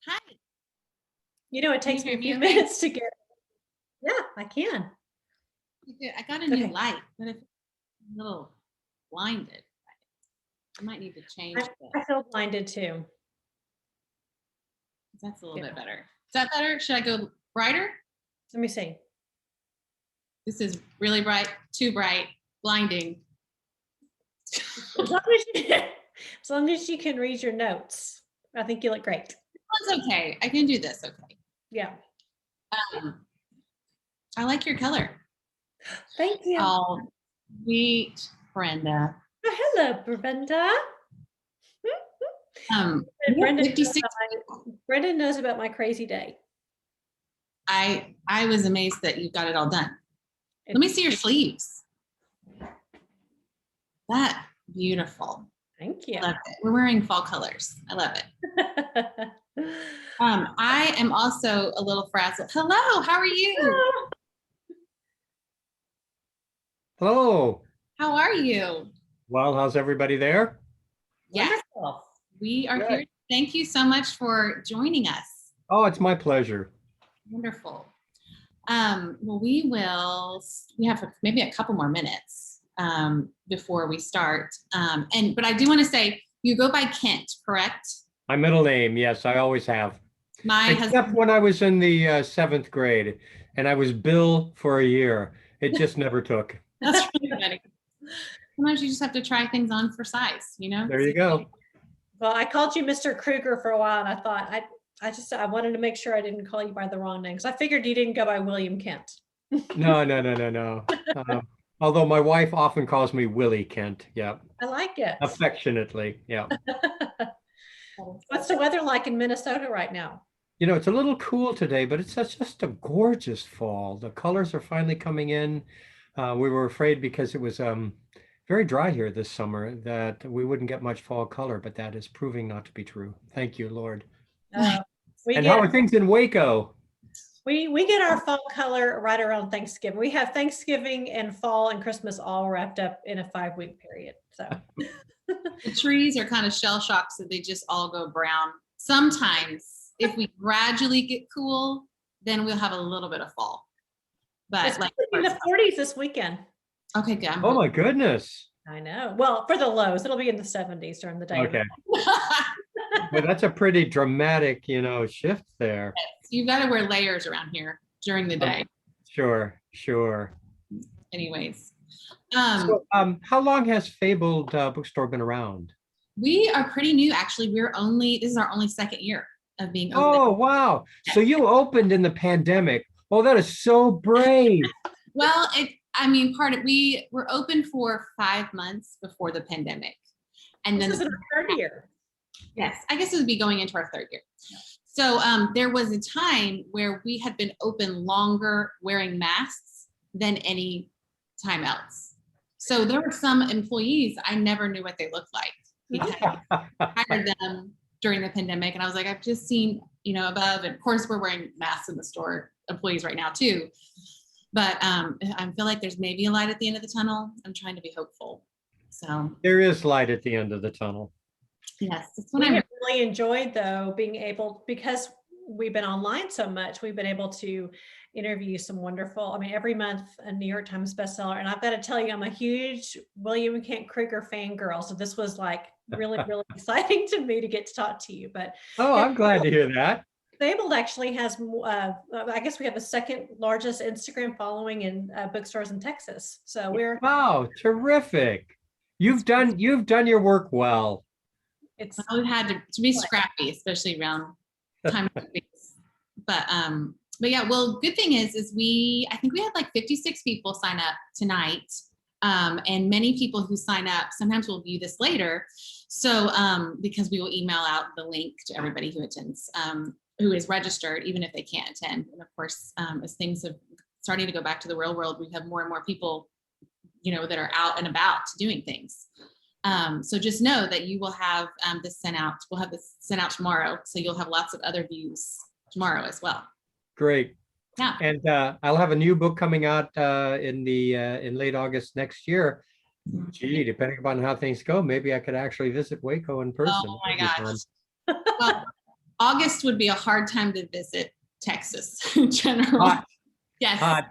Hi. It Can you takes me hear a me few okay? minutes to get. Yeah, I can. I got a new Okay. light, but I'm a little blinded. I might need to change I feel blinded too. That's a little Yeah. bit better. Is that better? Should I go brighter? Let me see. This is really bright, too bright, blinding. As long as you can read your notes, I think you look great. That's okay. I can do this. Okay. Yeah. I like your color. Thank you. Oh, sweet Brenda. Oh, hello, Brenda. Brenda knows about my crazy day. I was amazed that you got it all done. Let me see your sleeves. That beautiful. Thank you. I love it. We're wearing fall colors. I love it. I am also a little frazzled. Hello, how are you? Hello. How are you? Well, how's everybody there? Yes, we are here. Thank you so much for joining us. Oh, it's my pleasure. Wonderful. Well, we have maybe a couple more minutes before we start. But I do want to say, you go by Kent, correct? My middle name, yes, I always have. Except when I was in the 7th grade, and I was Bill for a year. It just never took. That's really funny. Sometimes you just have to try things on for size, There you go. Well, I called you Mr. Krueger for a while, and I thought I wanted to make sure I didn't call you by the wrong name, because I figured you didn't go by William Kent. No. Although my wife often calls me Willie Kent. Yeah. I like it. Affectionately. Yeah. What's the weather like in Minnesota right now? It's a little cool today, but it's just a gorgeous fall. The colors are finally coming in. We were afraid because it was very dry here this summer that we wouldn't get much fall color, but that is proving not to be true. Thank you, Lord. And how are things in Waco? We get our fall color right around Thanksgiving. We have Thanksgiving and fall and Christmas all wrapped up in a 5-week period. So the trees are kind of shell shocked, so they just all go brown. Sometimes if we gradually get cool, then we'll have a little bit of fall. But it's in the 40s this weekend. Okay, good. Oh my goodness. I know. Well, for the lows, it'll be in the 70s during the day. Okay. Well, that's a pretty dramatic, shift there. Yes, you've got to wear layers around here during the day. Sure. Anyways. How long has Fabled Bookstore been around? We are pretty new, actually. This is our only 2nd year of being open. Oh, wow. So you opened in the pandemic. Oh, that is so brave. Well, we were open for 5 months before the pandemic. And this then is our 3rd year. Yes, I guess it would be going into our 3rd year. So there was a time where we had been open longer wearing masks than any time else. So there were some employees, I never knew what they looked like because I hired them during the pandemic. And I was like, I've just seen, above. And of course, we're wearing masks in the store, employees right now too. But I feel like there's maybe a light at the end of the tunnel. I'm trying to be hopeful. So there is light at the end of the tunnel. Yes, that's what I really enjoyed, though, because we've been online so much, we've been able to interview some wonderful, every month a New York Times bestseller. And I've got to tell you, I'm a huge William Kent Krueger fangirl. So this was like really, really exciting to me to get to talk to you. But I'm glad to hear that. Fabled actually has, I guess we have the 2nd largest Instagram following in bookstores in Texas. So wow, terrific. You've done your work well. We've had to be scrappy, especially around time. But yeah, well, good thing is I think we had like 56 people sign up tonight. And many people who sign up, sometimes we'll view this later. So because we will email out the link to everybody who attends, who is registered, even if they can't attend. And of course, as things are starting to go back to the real world, we have more and more people, that are out and about doing things. So just know that you will have this sent out. We'll have this sent out tomorrow. So you'll have lots of other views tomorrow as well. Great. Yeah. And I'll have a new book coming out in late August next year. Gee, depending upon how things go, maybe I could actually visit Waco in person. Oh my gosh. Well, August would be a hard time to visit Texas in general. Hot. Yes. Hot.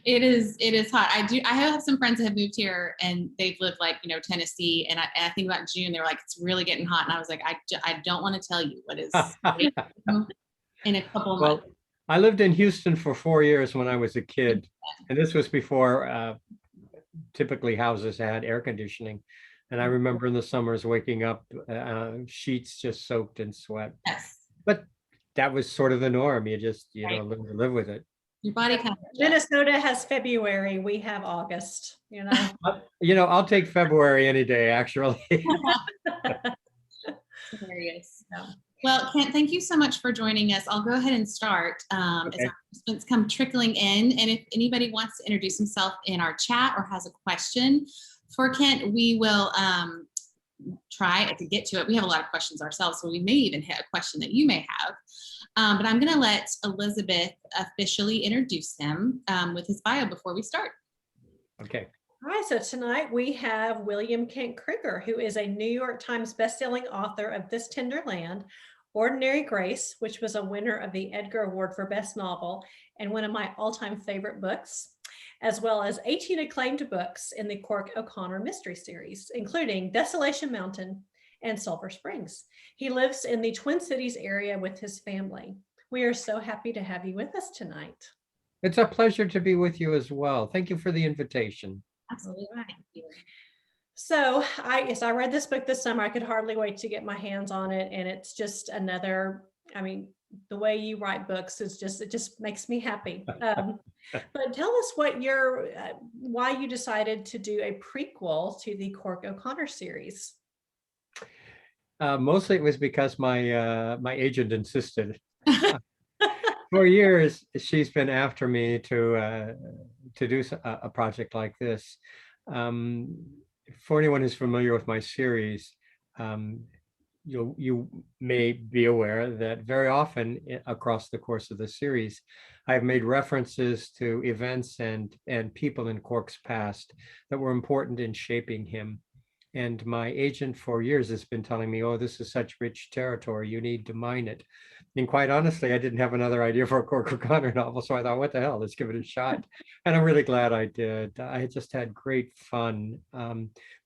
It is hot. I have some friends that have moved here and they've lived like, Tennessee. And I think about June, they were like, it's really getting hot. And I was like, I don't want to tell you what is in a couple of Well, months. I lived in Houston for 4 years when I was a kid, and this was before typically houses had air conditioning. And I remember in the summers waking up, sheets just soaked in sweat. Yes. But that was sort of the norm. You just, Right. learn to live with it. Your body kind of Minnesota has February. We have August, I'll take February any day, actually. hilarious. So. Well, Kent, thank you so much for joining us. I'll go ahead and start as our participants come trickling in. And if anybody wants to introduce himself in our chat or has a question for Kent, we will try to get to it. We have a lot of questions ourselves, so we may even hit a question that you may have. But I'm going to let Elizabeth officially introduce him with his bio before we start. Okay. All right, so tonight we have William Kent Krueger, who is a New York Times bestselling author of This Tender Land, Ordinary Grace, which was a winner of the Edgar Award for Best Novel and one of my all-time favorite books, as well as 18 acclaimed books in the Cork O'Connor mystery series, including Desolation Mountain and Sulphur Springs. He lives in the Twin Cities area with his family. We are so happy to have you with us tonight. It's a pleasure to be with you as well. Thank you for the invitation. Absolutely. Thank you. So I read this book this summer. I could hardly wait to get my hands on it. And it's just another, the way you write books is it just makes me happy. But tell us why you decided to do a prequel to the Cork O'Connor series. Mostly it was because my agent insisted. For years, she's been after me to do a project like this. For anyone who's familiar with my series, you may be aware that very often across the course of the series, I've made references to events and people in Cork's past that were important in shaping him. And my agent for years has been telling me, oh, this is such rich territory, you need to mine it. And quite honestly, I didn't have another idea for a Cork O'Connor novel, so I thought, what the hell, let's give it a shot. And I'm really glad I did. I just had great fun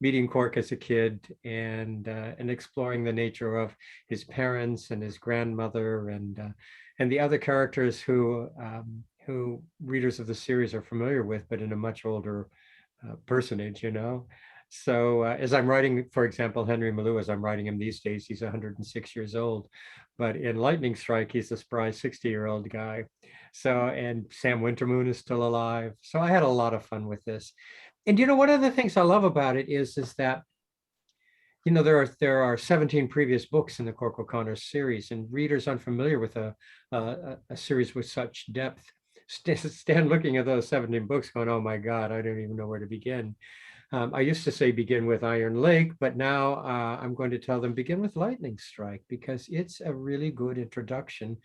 meeting Cork as a kid and exploring the nature of his parents and his grandmother and the other characters who readers of the series are familiar with, but in a much older personage, So as I'm writing, for example, Henry Malou, as I'm writing him these days, he's 106 years old. But in Lightning Strike, he's a spry 60-year-old guy. And Sam Wintermoon is still alive. So I had a lot of fun with this. And one of the things I love about it is that, there are 17 previous books in the Cork O'Connor series, and readers unfamiliar with a series with such depth stand looking at those 17 books going, oh my God, I don't even know where to begin. I used to say begin with Iron Lake, but now I'm going to tell them begin with Lightning Strike, because it's a really good introduction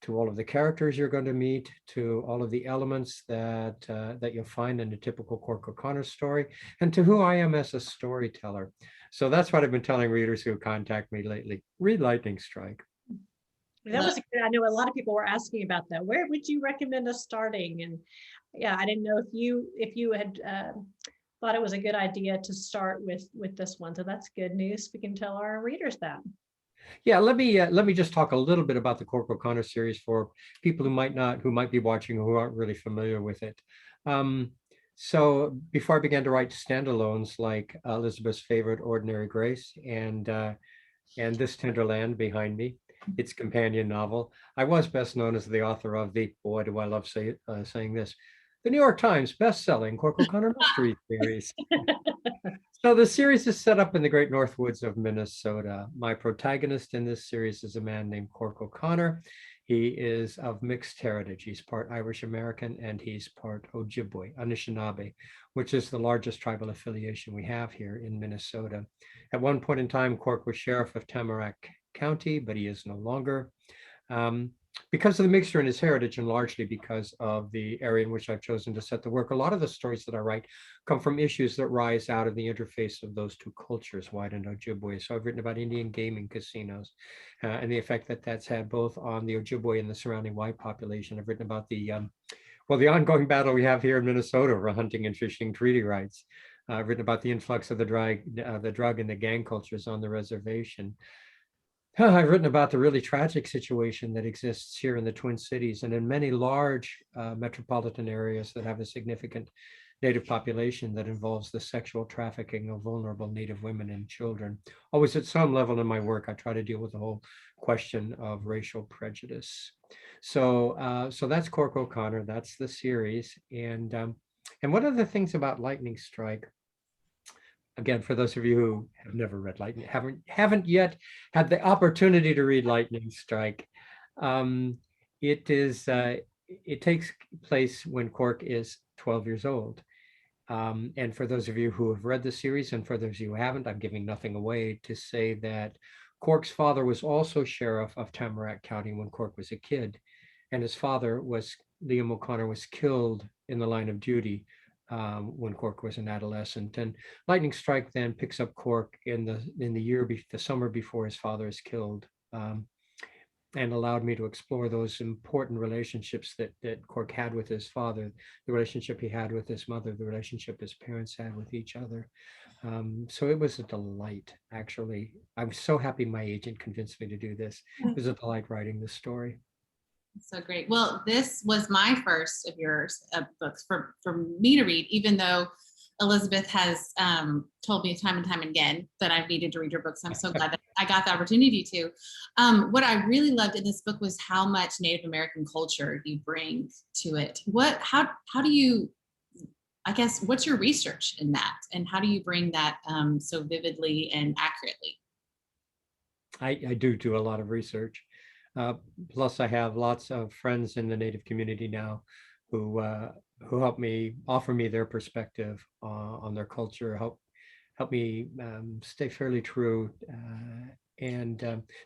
to all of the characters you're going to meet, to all of the elements that you'll find in a typical Cork O'Connor story, and to who I am as a storyteller. So that's what I've been telling readers who contact me lately. Read Lightning Strike. That was I know a lot of people were asking about that. Where would you recommend us starting? And yeah, I didn't know if you had thought it was a good idea to start with this one. So that's good news. We can tell our readers that. Yeah, let me just talk a little bit about the Cork O'Connor series for people who might be watching who aren't really familiar with it. So before I began to write standalones like Elizabeth's favorite Ordinary Grace and This Tender Land behind me, its companion novel, I was best known as the author of the, boy, do I love saying this, the New York Times best-selling Cork O'Connor mystery series. So the series is set up in the great North Woods of Minnesota. My protagonist in this series is a man named Cork O'Connor. He is of mixed heritage. He's part Irish American and he's part Ojibwe, Anishinaabe, which is the largest tribal affiliation we have here in Minnesota. At one point in time, Cork was sheriff of Tamarack County, but he is no longer. Because of the mixture in his heritage and largely because of the area in which I've chosen to set the work, a lot of the stories that I write come from issues that rise out of the interface of those two cultures, Wyden and Ojibwe. So I've written about Indian gaming casinos and the effect that that's had both on the Ojibwe and the surrounding white population. I've written about the ongoing battle we have here in Minnesota over hunting and fishing treaty rights. I've written about the influx of the drug and the gang cultures on the reservation. I've written about the really tragic situation that exists here in the Twin Cities and in many large metropolitan areas that have a significant Native population that involves the sexual trafficking of vulnerable Native women and children. Always at some level in my work, I try to deal with the whole question of racial prejudice. So that's Cork O'Connor, that's the series. And one of the things about Lightning Strike, again, for those of you who have never read Lightning, haven't yet had the opportunity to read Lightning Strike, it takes place when Cork is 12 years old. And for those of you who have read the series, and for those of you who haven't, I'm giving nothing away to say that Cork's father was also sheriff of Tamarack County when Cork was a kid, and his father was Liam O'Connor was killed in the line of duty when Cork was an adolescent. And Lightning Strike then picks up Cork in the summer before his father is killed, and allowed me to explore those important relationships that Cork had with his father, the relationship he had with his mother, the relationship his parents had with each other. So it was a delight, actually. I was so happy my agent convinced me to do this. It was a delight writing this story. So great. Well, this was my first of yours books for me to read, even though Elizabeth has told me time and time again that I've needed to read your books. I'm so glad that I got the opportunity to. What I really loved in this book was how much Native American culture you bring to it. How do you, I guess, what's your research in that? And how do you bring that so vividly and accurately? I do a lot of research. Plus, I have lots of friends in the Native community now who help me, offer me their perspective on their culture, help me stay fairly true.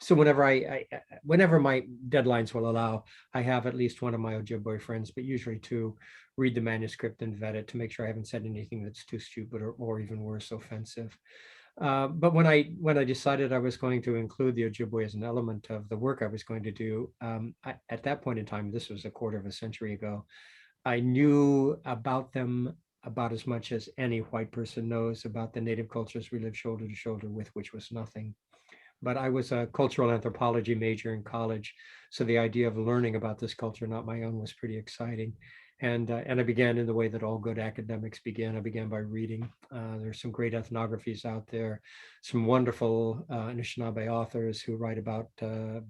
So whenever my deadlines will allow, I have at least one of my Ojibwe friends, but usually two, read the manuscript and vet it to make sure I haven't said anything that's too stupid or even worse, offensive. But when I decided I was going to include the Ojibwe as an element of the work I was going to do, at that point in time, this was a quarter of a century ago, I knew about them about as much as any white person knows about the Native cultures we live shoulder to shoulder with, which was nothing. But I was a cultural anthropology major in college, so the idea of learning about this culture, not my own, was pretty exciting. And I began in the way that all good academics begin. I began by reading. There's some great ethnographies out there, some wonderful Anishinaabe authors who write about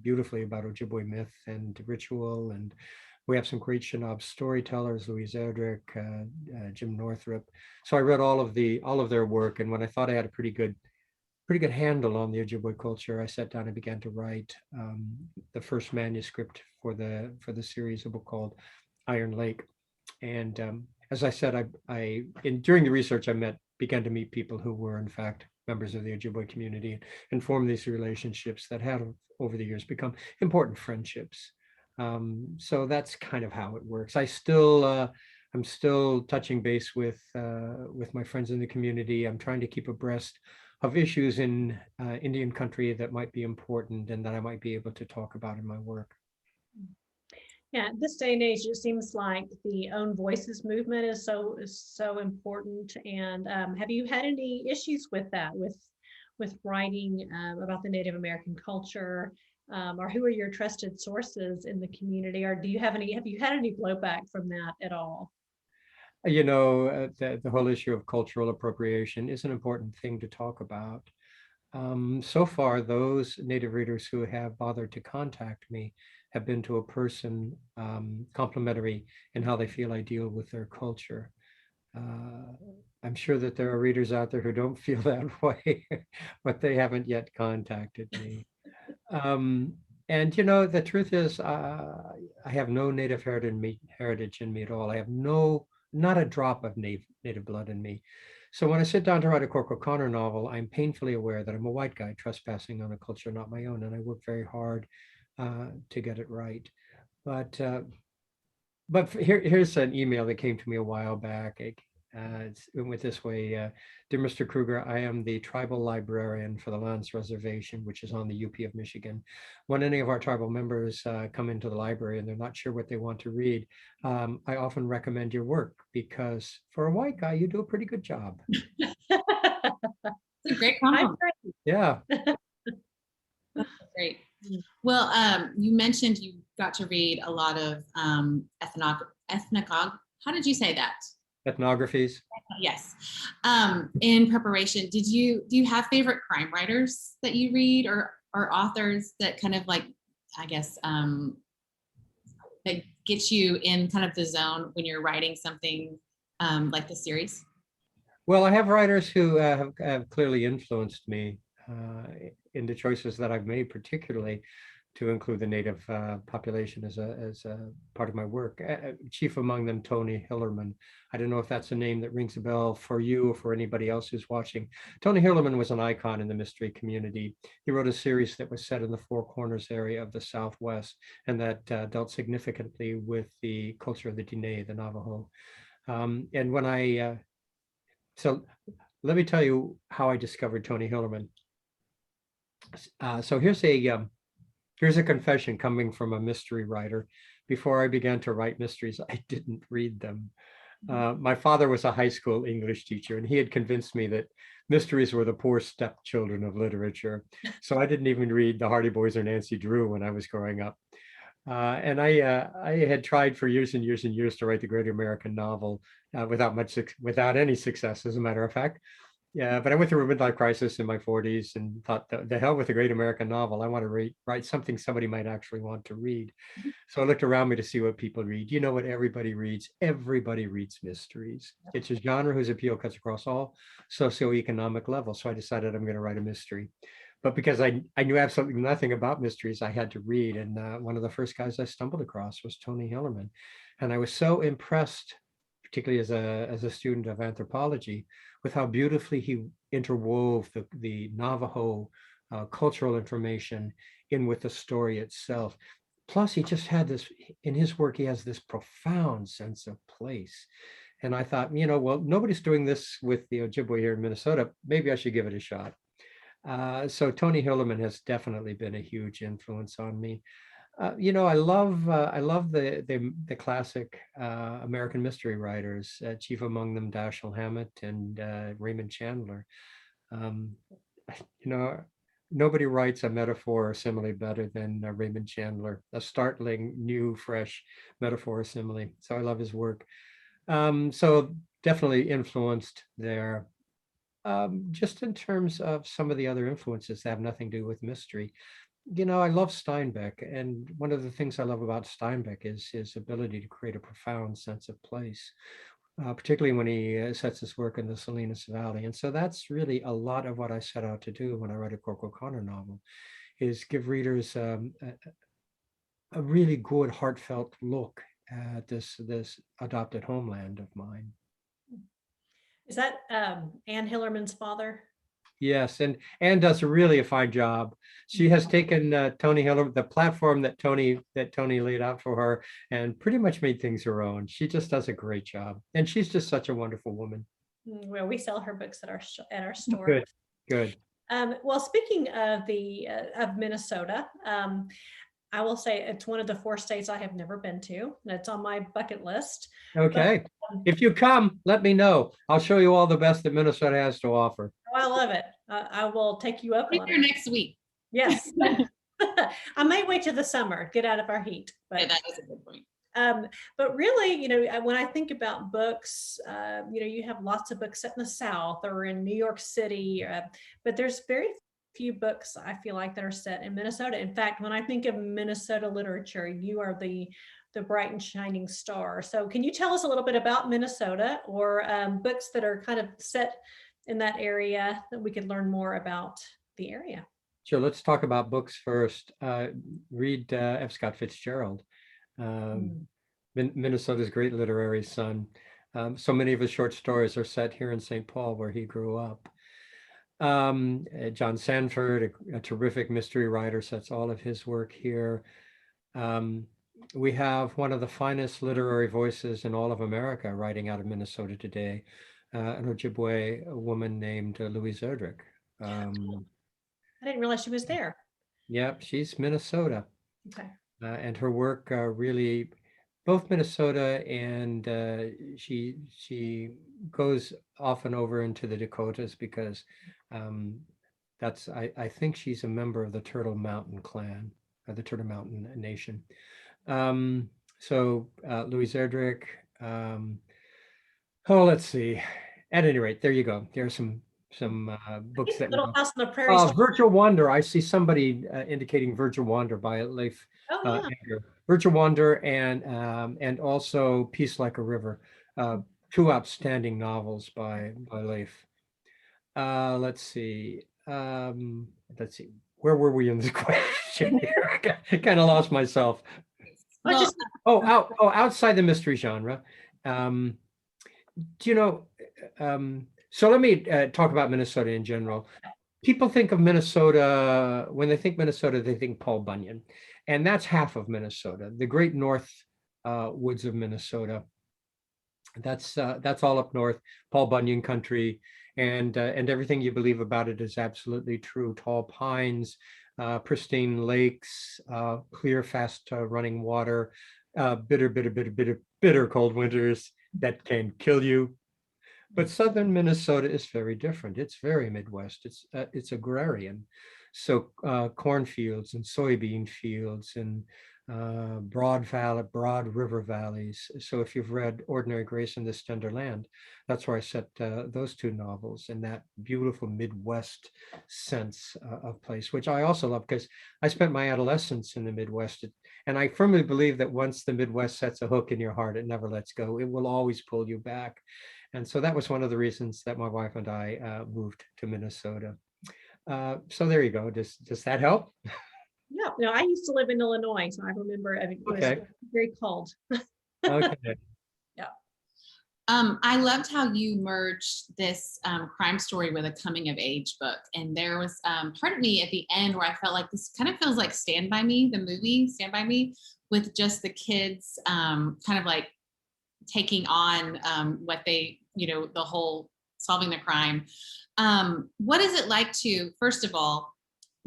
beautifully about Ojibwe myth and ritual, and we have some great Chenab storytellers, Louise Ardrich, Jim Northrup. So I read all of their work, and when I thought I had a pretty good handle on the Ojibwe culture, I sat down and began to write the first manuscript for the series, a book called Iron Lake. And as I said, during the research, began to meet people who were in fact members of the Ojibwe community and formed these relationships that have over the years become important friendships. So that's kind of how it works. I'm still touching base with my friends in the community. I'm trying to keep abreast of issues in Indian country that might be important and that I might be able to talk about in my work. Yeah, this day and age, it seems like the Own Voices movement is so important. And have you had any issues with that, with writing about the Native American culture? Or who are your trusted sources in the community? Or have you had any blowback from that at all? You know, the whole issue of cultural appropriation is an important thing to talk about. So far, those Native readers who have bothered to contact me have been to a person complimentary in how they feel I deal with their culture. I'm sure that there are readers out there who don't feel that way, but they haven't yet contacted me. And you know, the truth is, I have no Native heritage in me at all. I have not a drop of Native blood in me. So when I sit down to write a Cork O'Connor novel, I'm painfully aware that I'm a white guy trespassing on a culture not my own, and I work very hard to get it right. But here's an email that came to me a while back. It went this way. Dear Mr. Krueger, I am the tribal librarian for the Lands Reservation, which is on the UP of Michigan. When any of our tribal members come into the library and they're not sure what they want to read, I often recommend your work because for a white guy, you do a pretty good job. It's a great compliment. Yeah. Great. Well, you mentioned you got to read a lot of how did you say that? Ethnographies. Yes. In preparation, do you have favorite crime writers that you read or authors that kind of like, I guess, that gets you in kind of the zone when you're writing something like the series? Well, I have writers who have clearly influenced me in the choices that I've made, particularly to include the Native population as a part of my work. Chief among them, Tony Hillerman. I don't know if that's a name that rings a bell for you or for anybody else who's watching. Tony Hillerman was an icon in the mystery community. He wrote a series that was set in the Four Corners area of the Southwest, and that dealt significantly with the culture of the Diné, the Navajo. And when so let me tell you how I discovered Tony Hillerman. So here's a confession coming from a mystery writer. Before I began to write mysteries, I didn't read them. My father was a high school English teacher, and he had convinced me that mysteries were the poor stepchildren of literature. So I didn't even read the Hardy Boys or Nancy Drew when I was growing up. And I had tried for years and years and years to write the great American novel without any success, as a matter of fact. Yeah, but I went through a midlife crisis in my 40s and thought, the hell with the great American novel. I want to write something somebody might actually want to read. So I looked around me to see what people read. You know what everybody reads? Everybody reads mysteries. It's a genre whose appeal cuts across all socioeconomic levels. So I decided I'm going to write a mystery. But because I knew absolutely nothing about mysteries, I had to read. And one of the first guys I stumbled across was Tony Hillerman. And I was so impressed, particularly as a student of anthropology, with how beautifully he interwove the Navajo cultural information in with the story itself. Plus, he just had this, in his work, he has this profound sense of place. And I thought, well, nobody's doing this with the Ojibwe here in Minnesota. Maybe I should give it a shot. So Tony Hillerman has definitely been a huge influence on me. I love the classic American mystery writers, chief among them Dashiell Hammett and Raymond Chandler. Nobody writes a metaphor or simile better than Raymond Chandler, a startling, new, fresh metaphor or simile. So I love his work. So definitely influenced there. Just in terms of some of the other influences that have nothing to do with mystery. I love Steinbeck, and one of the things I love about Steinbeck is his ability to create a profound sense of place, particularly when he sets his work in the Salinas Valley. And so that's really a lot of what I set out to do when I write a Cork O'Connor novel, is give readers a really good, heartfelt look at this adopted homeland of mine. Is that Anne Hillerman's father? Yes, and Anne does really a fine job. She has taken Tony Hillerman, the platform that Tony laid out for her, and pretty much made things her own. She just does a great job, and she's just such a wonderful woman. Well, we sell her books at our store. Good. Well, speaking of of Minnesota, I will say it's one of the 4 states I have never been to, and it's on my bucket list. Okay. If you come, let me know. I'll show you all the best that Minnesota has to offer. Oh, I love it. I will take you up on it. Next week. Yes. I may wait till the summer, get out of our heat. But yeah, that is a good point. But really, when I think about books, you have lots of books set in the South or in New York City, but there's very few books I feel like that are set in Minnesota. In fact, when I think of Minnesota literature, you are the bright and shining star. So can you tell us a little bit about Minnesota or books that are kind of set in that area that we could learn more about the area? Sure, let's talk about books first. Read F. Scott Fitzgerald, Minnesota's great literary son. So many of his short stories are set here in St. Paul, where he grew up. John Sanford, a terrific mystery writer, sets all of his work here. We have one of the finest literary voices in all of America writing out of Minnesota today, an Ojibwe woman named Louise Ardrich. I didn't realize she was there. Yep, she's Minnesota. Okay. And her work really, both Minnesota and she goes often over into the Dakotas because that's I think she's a member of the Turtle Mountain clan, or the Turtle Mountain Nation. So Louise Ardrich. Oh, let's see. At any rate, there you go. There are some books that Little House on the Prairie. Virtual Wander. I see somebody indicating Virtual Wander by Leif. Oh yeah. Virtual Wander and also Peace Like a River. Two outstanding novels by Leif. Let's see. Where were we in this question here? I kind of lost myself. Outside the mystery genre. Do you know? So let me talk about Minnesota in general. People think of Minnesota, when they think Minnesota, they think Paul Bunyan. And that's half of Minnesota, the great north woods of Minnesota. That's all up north, Paul Bunyan country. And everything you believe about it is absolutely true. Tall pines, pristine lakes, clear, fast running water, bitter cold winters that can kill you. But southern Minnesota is very different. It's very Midwest. It's agrarian. So cornfields and soybean fields and broad river valleys. So if you've read Ordinary Grace in This Tender Land, that's where I set those two novels in that beautiful Midwest sense of place, which I also love because I spent my adolescence in the Midwest. And I firmly believe that once the Midwest sets a hook in your heart, it never lets go. It will always pull you back. And so that was one of the reasons that my wife and I moved to Minnesota. So there you go. Does that help? Yeah, no, I used to live in Illinois, so I remember it was very cold. Okay. Yeah. I loved how you merged this crime story with a coming of age book. And there was part of me at the end where I felt like this kind of feels like Stand By Me, the movie Stand By Me, with just the kids kind of like taking on what they, the whole solving the crime. What is it like to, first of all,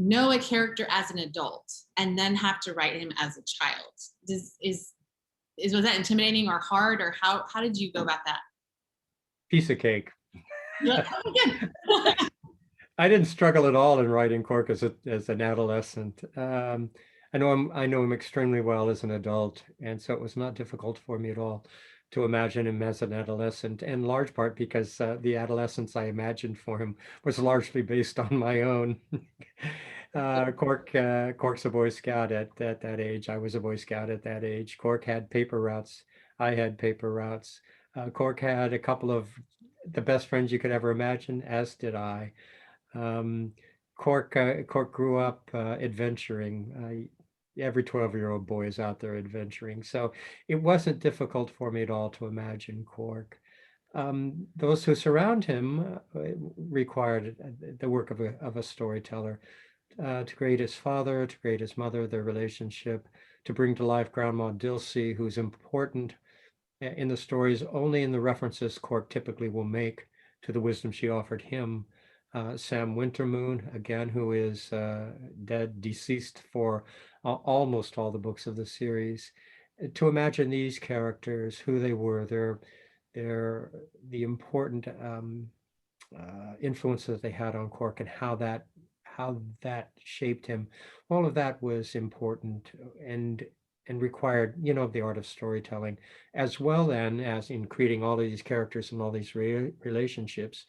know a character as an adult and then have to write him as a child? Was that intimidating or hard, or how did you go about that? Piece of cake. Yeah. I didn't struggle at all in writing Cork as an adolescent. I know him extremely well as an adult, and so it was not difficult for me at all to imagine him as an adolescent, in large part because the adolescence I imagined for him was largely based on my own. Cork's a Boy Scout at that age. I was a Boy Scout at that age. Cork had paper routes. I had paper routes. Cork had a couple of the best friends you could ever imagine, as did I. Cork grew up adventuring. Every 12-year-old boy is out there adventuring. So it wasn't difficult for me at all to imagine Cork. Those who surround him required the work of a storyteller to create his father, to create his mother, their relationship, to bring to life Grandma Dilsey, who's important in the stories only in the references Cork typically will make to the wisdom she offered him. Sam Wintermoon, again, who is deceased for almost all the books of the series. To imagine these characters, who they were, they're the important influences they had on Cork and how that shaped him. All of that was important and required, the art of storytelling, as well then as in creating all of these characters and all these relationships,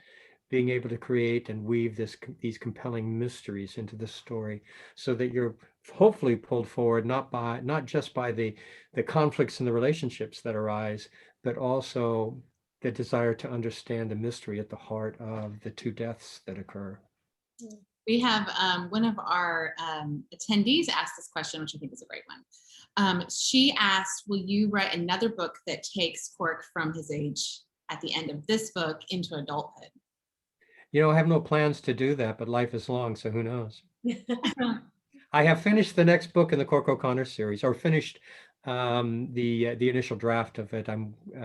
being able to create and weave these compelling mysteries into the story, so that you're hopefully pulled forward not just by the conflicts and the relationships that arise, but also the desire to understand the mystery at the heart of the two deaths that occur. We have one of our attendees asked this question, which I think is a great one. She asked, will you write another book that takes Cork from his age at the end of this book into adulthood? I have no plans to do that, but life is long, so who knows? I have finished the next book in the Cork O'Connor series, or finished the initial draft of it.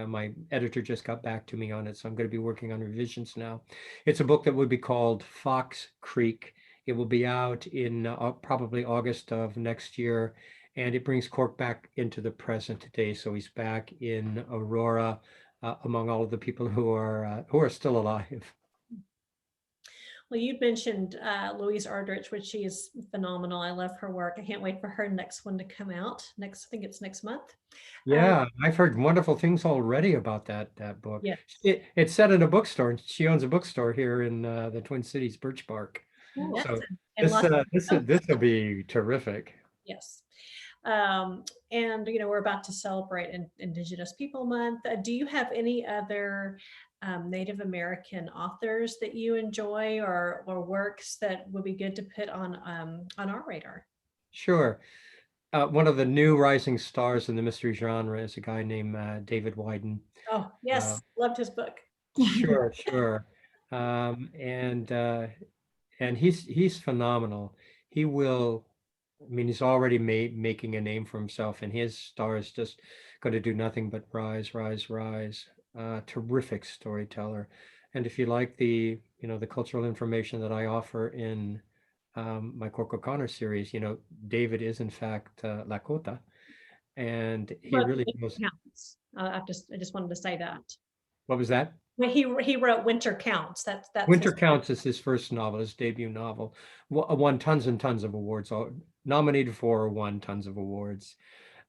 My editor just got back to me on it, so I'm going to be working on revisions now. It's a book that would be called Fox Creek. It will be out in probably August of next year, and it brings Cork back into the present day. So he's back in Aurora, among all of the people who are still alive. Well, you mentioned Louise Ardrich, which she is phenomenal. I love her work. I can't wait for her next one to come out. I think it's next month. Yeah, I've heard wonderful things already about that book. Yes. It's set in a bookstore, and she owns a bookstore here in the Twin Cities, Birch Park. Yes. So And this will be terrific. yes. And we're about to celebrate Indigenous People Month. Do you have any other Native American authors that you enjoy, or works that would be good to put on our radar? Sure. One of the new rising stars in the mystery genre is a guy named David Wyden. Oh, yes, loved his book. Sure, sure. And he's phenomenal. He will, I mean, he's already making a name for himself, and his star is just going to do nothing but rise, rise, rise. Terrific storyteller. And if you like the cultural information that I offer in my Cork O'Connor series, David is in fact Lakota, and he Wrote really Winter knows. Counts. I just wanted to say that. What was that? Well, he wrote Winter Counts. That's Winter his Counts is his first novel, his debut novel. Won tons and tons of awards. Nominated for, won tons of awards.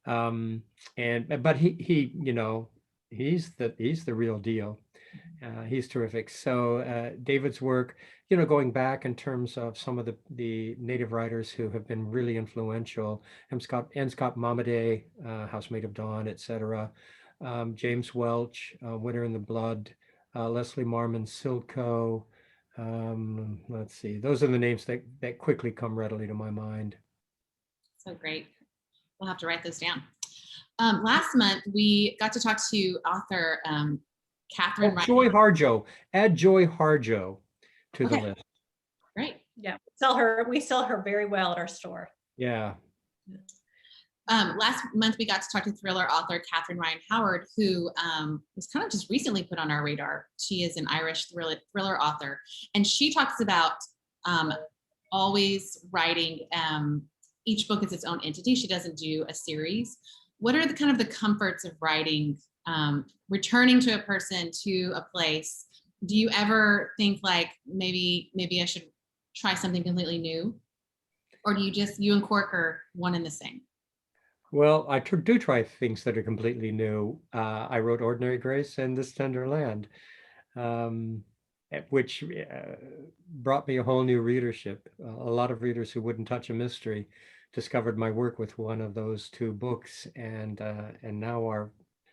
But he's the real deal. He's terrific. So David's work, going back in terms of some of the native writers who have been really influential, Scott Momaday, Housemaid of Dawn, etc. James Welch, Winter in the Blood, Leslie Marmon Silko. Let's see, those are the names that quickly come readily to my mind. So great. We'll have to write those down. Last month, we got to talk to author Katherine. Joy Harjo. Add Joy Harjo to the list. Great. Yeah, we sell her very well at our store. Yeah. Last month, we got to talk to thriller author Katherine Ryan Howard, who was kind of just recently put on our radar. She is an Irish thriller author, and she talks about always writing. Each book is its own entity. She doesn't do a series. What are the comforts of writing, returning to a person, to a place? Do you ever think like maybe I should try something completely new? Or do you and Cork are one and the same? Well, I do try things that are completely new. I wrote Ordinary Grace and This Tender Land, which brought me a whole new readership. A lot of readers who wouldn't touch a mystery discovered my work with one of those two books, and now are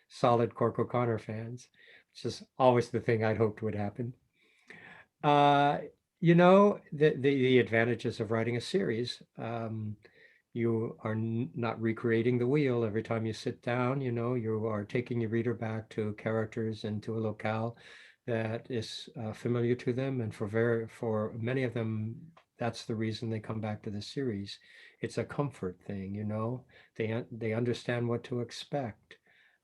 solid Cork O'Connor fans, which is always the thing I'd hoped would happen. The advantages of writing a series. You are not recreating the wheel every time you sit down. You are taking your reader back to characters and to a locale that is familiar to them, and for many of them, that's the reason they come back to the series. It's a comfort thing, they understand what to expect.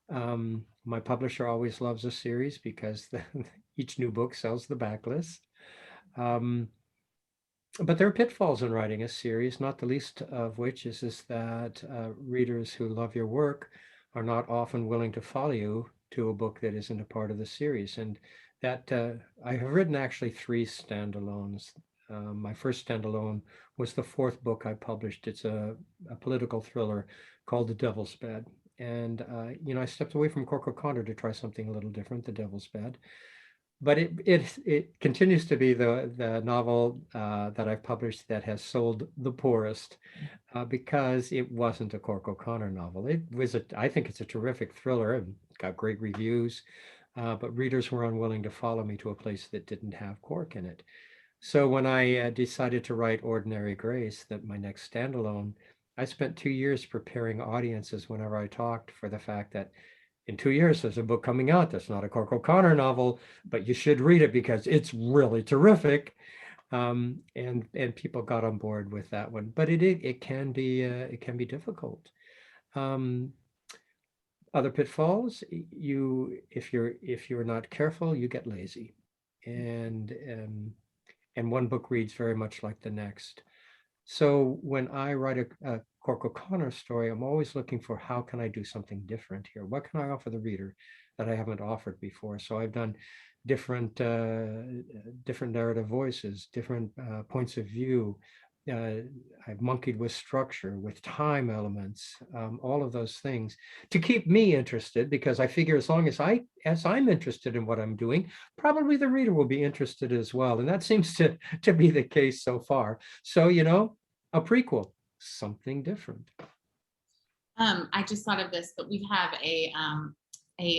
My publisher always loves a series because each new book sells the backlist. But there are pitfalls in writing a series, not the least of which is that readers who love your work are not often willing to follow you to a book that isn't a part of the series. And that I have written actually 3 standalones. My first standalone was the 4th book I published. It's a political thriller called The Devil's Bed. And, I stepped away from Cork O'Connor to try something a little different, The Devil's Bed. But it continues to be the novel that I've published that has sold the poorest because it wasn't a Cork O'Connor novel. I think it's a terrific thriller and got great reviews, but readers were unwilling to follow me to a place that didn't have Cork in it. So when I decided to write Ordinary Grace, that my next standalone, I spent 2 years preparing audiences whenever I talked for the fact that in 2 years, there's a book coming out that's not a Cork O'Connor novel, but you should read it because it's really terrific. And people got on board with that one, but it can be difficult. Other pitfalls, if you're not careful, you get lazy, and one book reads very much like the next. So when I write a Cork O'Connor story, I'm always looking for, how can I do something different here? What can I offer the reader that I haven't offered before? So I've done different narrative voices, different points of view. I've monkeyed with structure, with time elements, all of those things to keep me interested, because I figure as long as I'm interested in what I'm doing, probably the reader will be interested as well. And that seems to be the case so far. So, a prequel, something different. I just thought of this, but we have a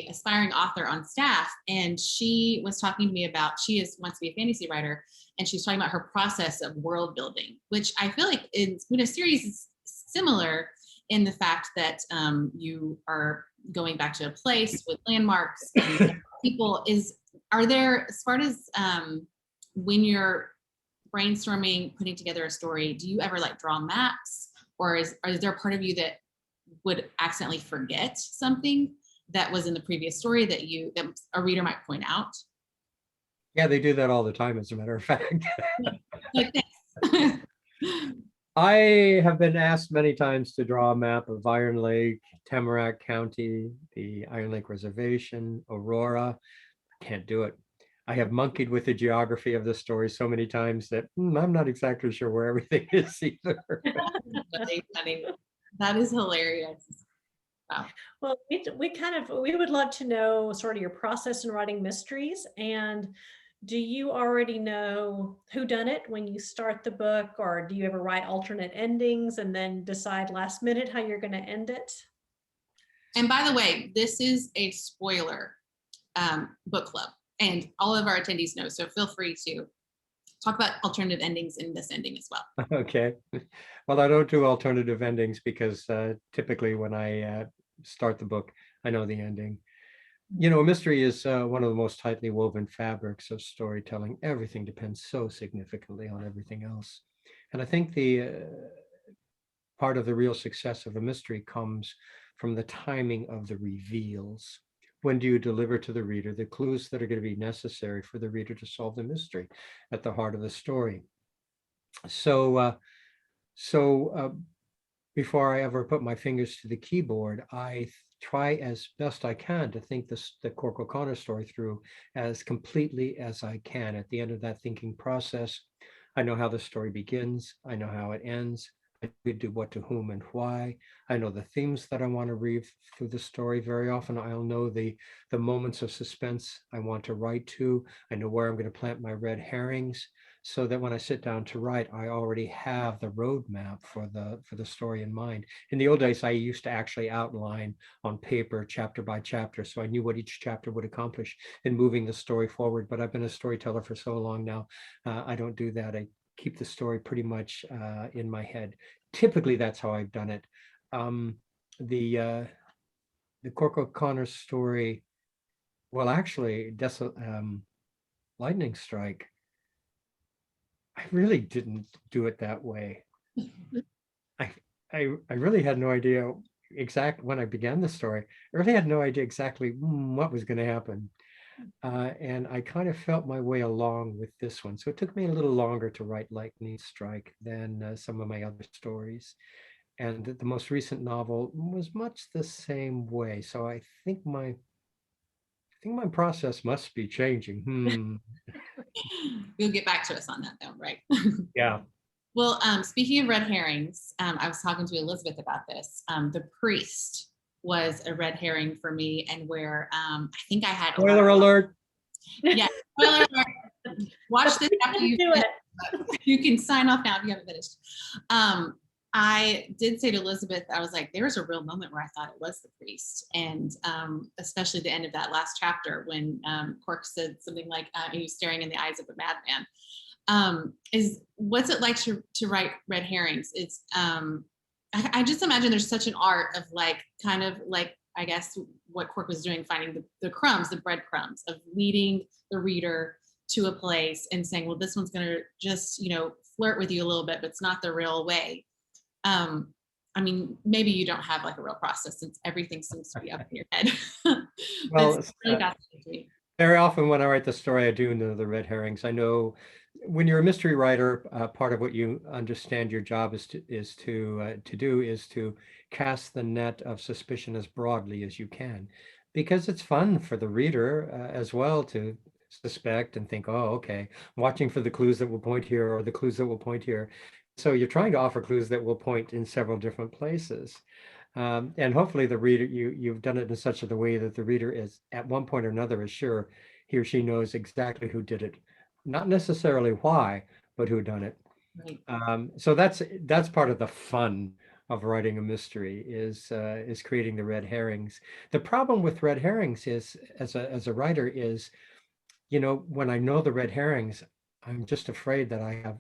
aspiring author on staff, and she was talking to me about, wants to be a fantasy writer, and she's talking about her process of world building, which I feel like in Buddha series is similar in the fact that you are going back to a place with landmarks and people. Are there, as far as when you're brainstorming, putting together a story, do you ever like draw maps, or is there a part of you that would accidentally forget something that was in the previous story that a reader might point out? Yeah, they do that all the time, as a matter of fact. Like this. I have been asked many times to draw a map of Iron Lake, Tamarack County, the Iron Lake Reservation, Aurora. Can't do it. I have monkeyed with the geography of the story so many times that I'm not exactly sure where everything is either. That is hilarious. Wow. Well, we would love to know sort of your process in writing mysteries. And do you already know who done it when you start the book, or do you ever write alternate endings and then decide last minute how you're going to end it? And by the way, this is a spoiler book club, and all of our attendees know, so feel free to talk about alternative endings in this ending as well. Okay. Well, I don't do alternative endings because typically when I start the book, I know the ending. A mystery is one of the most tightly woven fabrics of storytelling. Everything depends so significantly on everything else. And I think the part of the real success of a mystery comes from the timing of the reveals. When do you deliver to the reader the clues that are going to be necessary for the reader to solve the mystery at the heart of the story? So before I ever put my fingers to the keyboard, I try as best I can to think the Cork O'Connor story through as completely as I can. At the end of that thinking process, I know how the story begins. I know how it ends. I do what, to whom, and why. I know the themes that I want to weave through the story. Very often I'll know the moments of suspense I want to write to. I know where I'm going to plant my red herrings, so that when I sit down to write, I already have the roadmap for the story in mind. In the old days, I used to actually outline on paper chapter by chapter, so I knew what each chapter would accomplish in moving the story forward. But I've been a storyteller for so long now, I don't do that. I keep the story pretty much in my head. Typically, that's how I've done it. The Cork O'Connor story, well, actually, Lightning Strike, I really didn't do it that way. I really had no idea when I began the story. I really had no idea exactly what was going to happen. And I kind of felt my way along with this one. So it took me a little longer to write Lightning Strike than some of my other stories. And the most recent novel was much the same way. So I think my process must be changing. You'll get back to us on that though, right? Yeah. Well, speaking of red herrings, I was talking to Elizabeth about this. The priest was a red herring for me, and where I think I had Spoiler alert. Yeah, spoiler alert. Watch this after you do it. You can sign off now if you haven't finished. I did say to Elizabeth, I was like, there was a real moment where I thought it was the priest, and especially the end of that last chapter when Cork said something like, he was staring in the eyes of a madman. What's it like to write red herrings? It's I just imagine there's such an art of like kind of like I guess, what Cork was doing, finding the crumbs, the breadcrumbs of leading the reader to a place and saying, well, this one's going to just, flirt with you a little bit, but it's not the real way. I mean, maybe you don't have like a real process since everything seems to be up in your head. Well, it's really fascinating to me. very often when I write the story, I do know the red herrings. I know when you're a mystery writer, part of what you understand your job is to cast the net of suspicion as broadly as you can, because it's fun for the reader as well to suspect and think, oh, okay, I'm watching for the clues that will point here or the clues that will point here. So you're trying to offer clues that will point in several different places. And hopefully the reader, you've done it in such a way that the reader is at one point or another is sure he or she knows exactly who did it. Not necessarily why, but who done it. Right. So that's part of the fun of writing a mystery is creating the red herrings. The problem with red herrings is, as a writer, is, when I know the red herrings, I'm just afraid that I have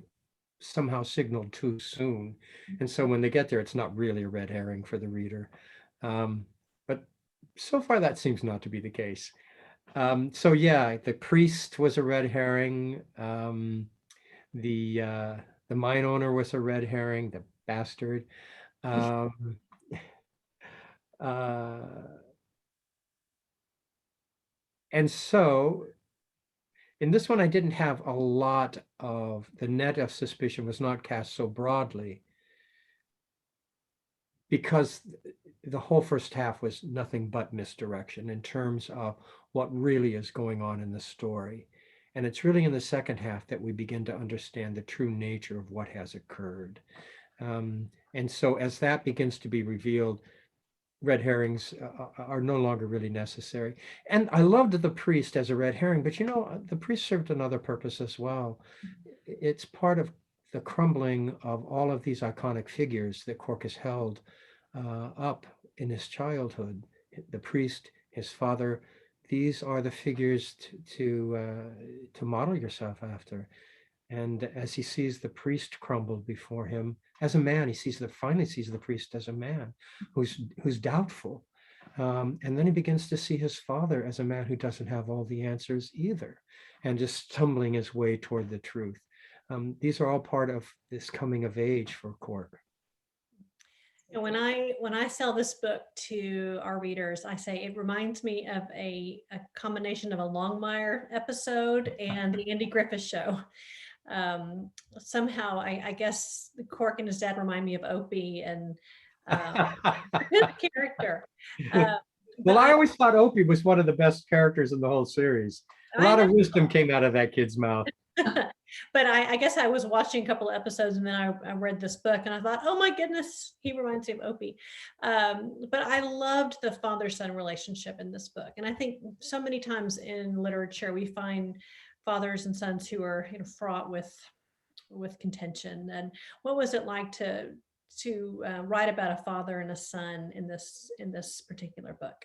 somehow signaled too soon. And so when they get there, it's not really a red herring for the reader. But so far that seems not to be the case. So yeah, the priest was a red herring. The mine owner was a red herring, the bastard. Um, uh, and so in this one, I didn't have a lot of, the net of suspicion was not cast so broadly because the whole first half was nothing but misdirection in terms of what really is going on in the story. And it's really in the second half that we begin to understand the true nature of what has occurred. And so as that begins to be revealed, red herrings are no longer really necessary. And I loved the priest as a red herring, but the priest served another purpose as well. It's part of the crumbling of all of these iconic figures that Cork has held up in his childhood. The priest, his father, these are the figures to model yourself after. And as he sees the priest crumble before him as a man, he finally sees the priest as a man who's doubtful. And then he begins to see his father as a man who doesn't have all the answers either, and just stumbling his way toward the truth. These are all part of this coming of age for Cork. And when I sell this book to our readers, I say it reminds me of a combination of a Longmire episode and the Andy Griffith Show. Somehow, I guess Cork and his dad remind me of Opie and his character. Well, I always thought Opie was one of the best characters in the whole series. A lot of wisdom came out of that kid's mouth. But I guess I was watching a couple of episodes and then I read this book and I thought, oh my goodness, he reminds me of Opie. But I loved the father-son relationship in this book. And I think so many times in literature, we find fathers and sons who are fraught with contention. And what was it like to write about a father and a son in this particular book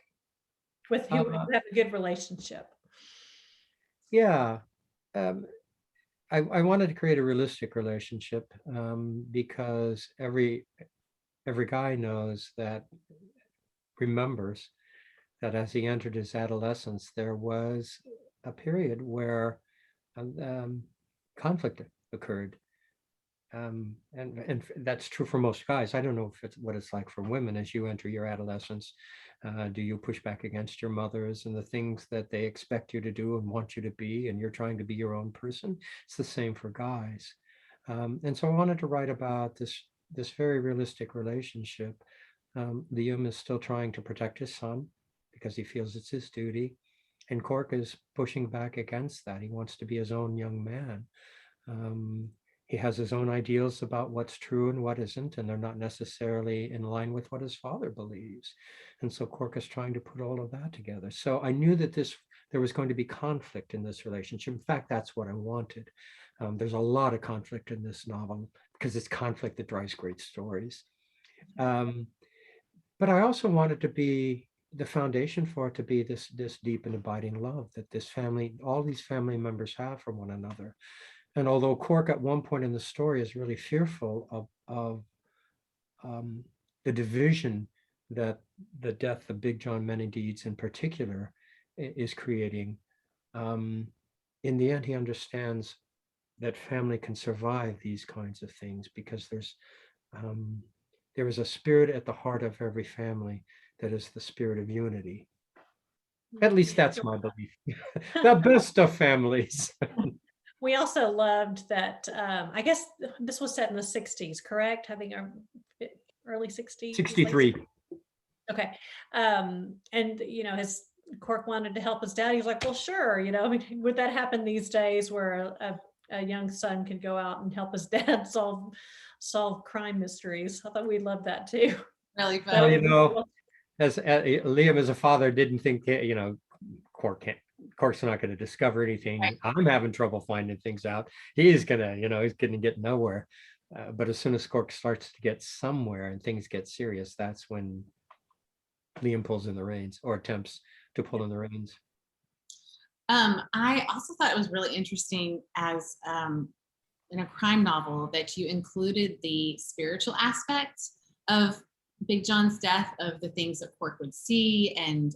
with who have a good relationship? Yeah. I wanted to create a realistic relationship because every guy remembers that as he entered his adolescence, there was a period where conflict occurred. And that's true for most guys. I don't know if it's what it's like for women as you enter your adolescence. Do you push back against your mothers and the things that they expect you to do and want you to be, and you're trying to be your own person? It's the same for guys. And so I wanted to write about this very realistic relationship. Liam is still trying to protect his son because he feels it's his duty. And Cork is pushing back against that. He wants to be his own young man. He has his own ideals about what's true and what isn't, and they're not necessarily in line with what his father believes. And so Cork is trying to put all of that together. So I knew that there was going to be conflict in this relationship. In fact, that's what I wanted. There's a lot of conflict in this novel because it's conflict that drives great stories. But I also wanted to be the foundation for it to be this deep and abiding love that all these family members have for one another. And although Cork at one point in the story is really fearful of the division that the death of Big John Many-Deeds in particular is creating. In the end, he understands that family can survive these kinds of things because there is a spirit at the heart of every family that is the spirit of unity. At least that's my belief. The best of families. We also loved that, I guess this was set in the 60s, correct? Having early 60s? 63. Okay. And, his Cork wanted to help his dad. He was like, well, sure. I mean, would that happen these days where a young son could go out and help his dad solve crime mysteries? I thought we loved that too. Really Well, as Liam as a father didn't think, Cork's not going to discover anything. Right. I'm having trouble finding things out. He's going to get nowhere. But as soon as Cork starts to get somewhere and things get serious, that's when Liam pulls in the reins or attempts to pull in the reins. I also thought it was really interesting as in a crime novel that you included the spiritual aspect of Big John's death, of the things that Cork would see, and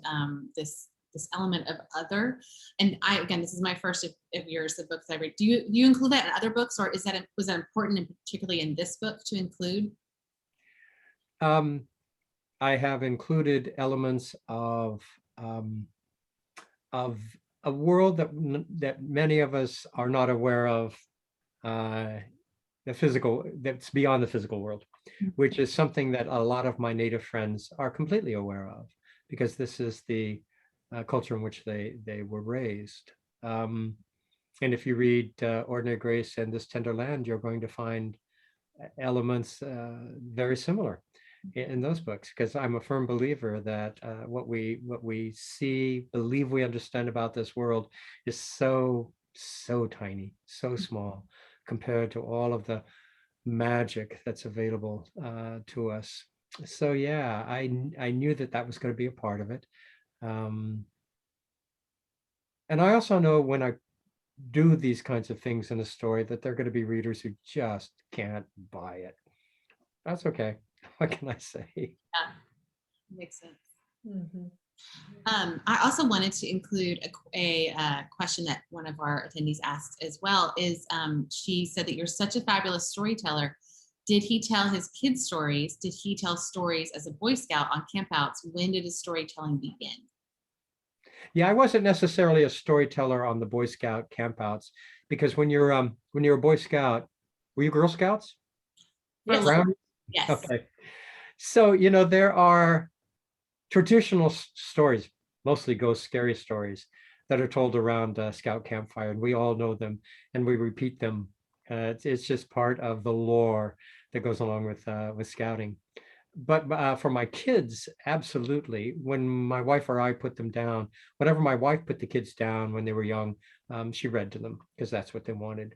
this element of other. And this is my first of yours, the books I read. Do you include that in other books, or was that important, and particularly in this book, to include? I have included elements of a world that many of us are not aware of, that's beyond the physical world, which is something that a lot of my Native friends are completely aware of, because this is the culture in which they were raised. And if you read Ordinary Grace and This Tender Land, you're going to find elements very similar in those books, because I'm a firm believer that what we see, believe we understand about this world is so tiny, so small compared to all of the magic that's available to us. So yeah, I knew that was going to be a part of it. And I also know when I do these kinds of things in a story that there are going to be readers who just can't buy it. That's okay. What can I say? Yeah, makes sense. Mm-hmm. I also wanted to include a question that one of our attendees asked as well. Is she said that you're such a fabulous storyteller. Did he tell his kids stories? Did he tell stories as a Boy Scout on campouts? When did his storytelling begin? Yeah, I wasn't necessarily a storyteller on the Boy Scout campouts, because when you're a Boy Scout, were you Girl Scouts? Yes. Yes. Okay. So, there are traditional stories, mostly ghost scary stories, that are told around Scout campfire, and we all know them and we repeat them. It's just part of the lore that goes along with scouting. But for my kids, absolutely. When my wife or I put them down, whenever my wife put the kids down when they were young, she read to them because that's what they wanted.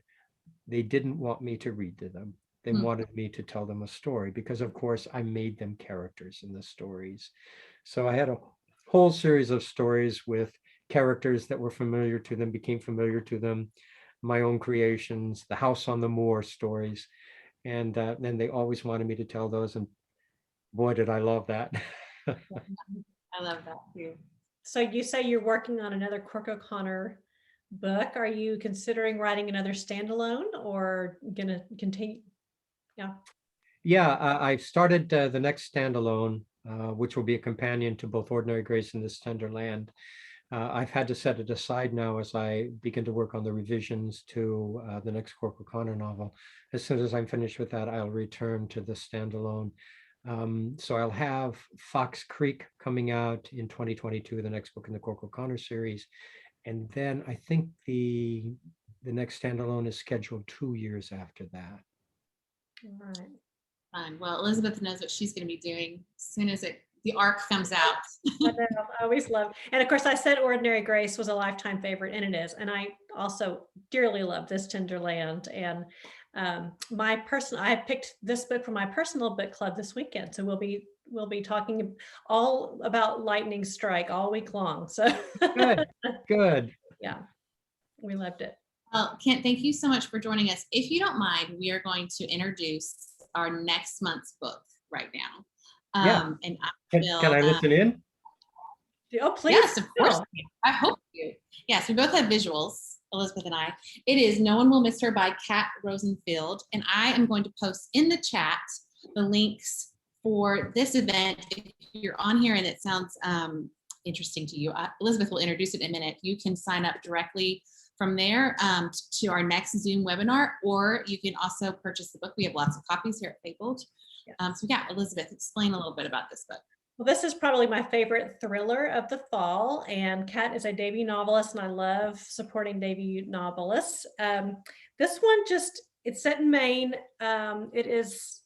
They didn't want me to read to them. They wanted me to tell them a story, because of course I made them characters in the stories. So I had a whole series of stories with characters that were familiar to them, became familiar to them, my own creations, the House on the Moor stories. And then they always wanted me to tell those. And boy, did I love that. I love that too. So you say you're working on another Cork O'Connor book. Are you considering writing another standalone, or gonna continue? Yeah, I've started the next standalone, which will be a companion to both Ordinary Grace and This Tender Land. I've had to set it aside now as I begin to work on the revisions to the next Cork O'Connor novel. As soon as I'm finished with that, I'll return to the standalone. So I'll have Fox Creek coming out in 2022, the next book in the Cork O'Connor series. And then I think the next standalone is scheduled 2 years after that. All right. Fun. Well, Elizabeth knows what she's going to be doing as soon as the arc comes out. I know, I always love, and of course I said Ordinary Grace was a lifetime favorite, and it is. And I also dearly love This Tender Land. And I picked this book for my personal book club this weekend. So we'll be talking all about Lightning Strike all week long. So Good. Yeah, we loved it. Well, Kent, thank you so much for joining us. If you don't mind, we are going to introduce our next month's book right now. Yeah. And I Can I will, listen in? Oh, please. yes, of course. do. I hope you. Yes, we both have visuals, Elizabeth and I. It is No One Will Miss Her by Kat Rosenfield. And I am going to post in the chat the links for this event. If you're on here and it sounds interesting to you, Elizabeth will introduce it in a minute. You can sign up directly from there to our next Zoom webinar, or you can also purchase the book. We have lots of copies here at Fabled. Yes. So yeah, Elizabeth, explain a little bit about this book. Well, this is probably my favorite thriller of the fall, and Kat is a debut novelist, and I love supporting debut novelists. This one it's set in Maine. It is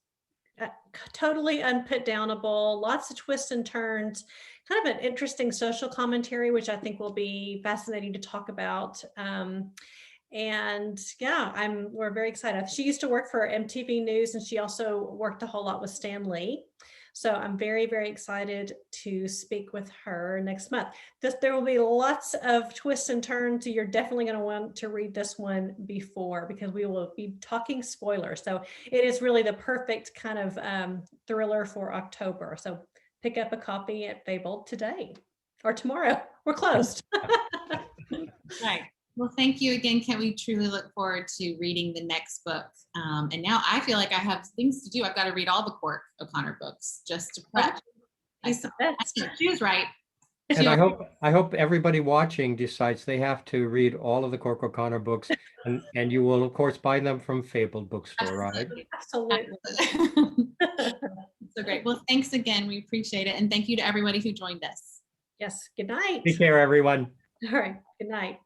totally unputdownable, lots of twists and turns, kind of an interesting social commentary, which I think will be fascinating to talk about. And yeah, we're very excited. She used to work for MTV News, and she also worked a whole lot with Stan Lee. So I'm very, very excited to speak with her next month. There will be lots of twists and turns. So you're definitely going to want to read this one before, because we will be talking spoilers. So it is really the perfect kind of thriller for October. So pick up a copy at Fabled today or tomorrow. We're closed. Right. Well, thank you again, Kent. We truly look forward to reading the next book. And now I feel like I have things to do. I've got to read all the Cork O'Connor books just to prep. She was right. And I hope everybody watching decides they have to read all of the Cork O'Connor books, and you will of course buy them from Fabled Bookstore, right? Absolutely. So great. Well, thanks again. We appreciate it. And thank you to everybody who joined us. Yes. Good night. Take care, everyone. All right. Good night.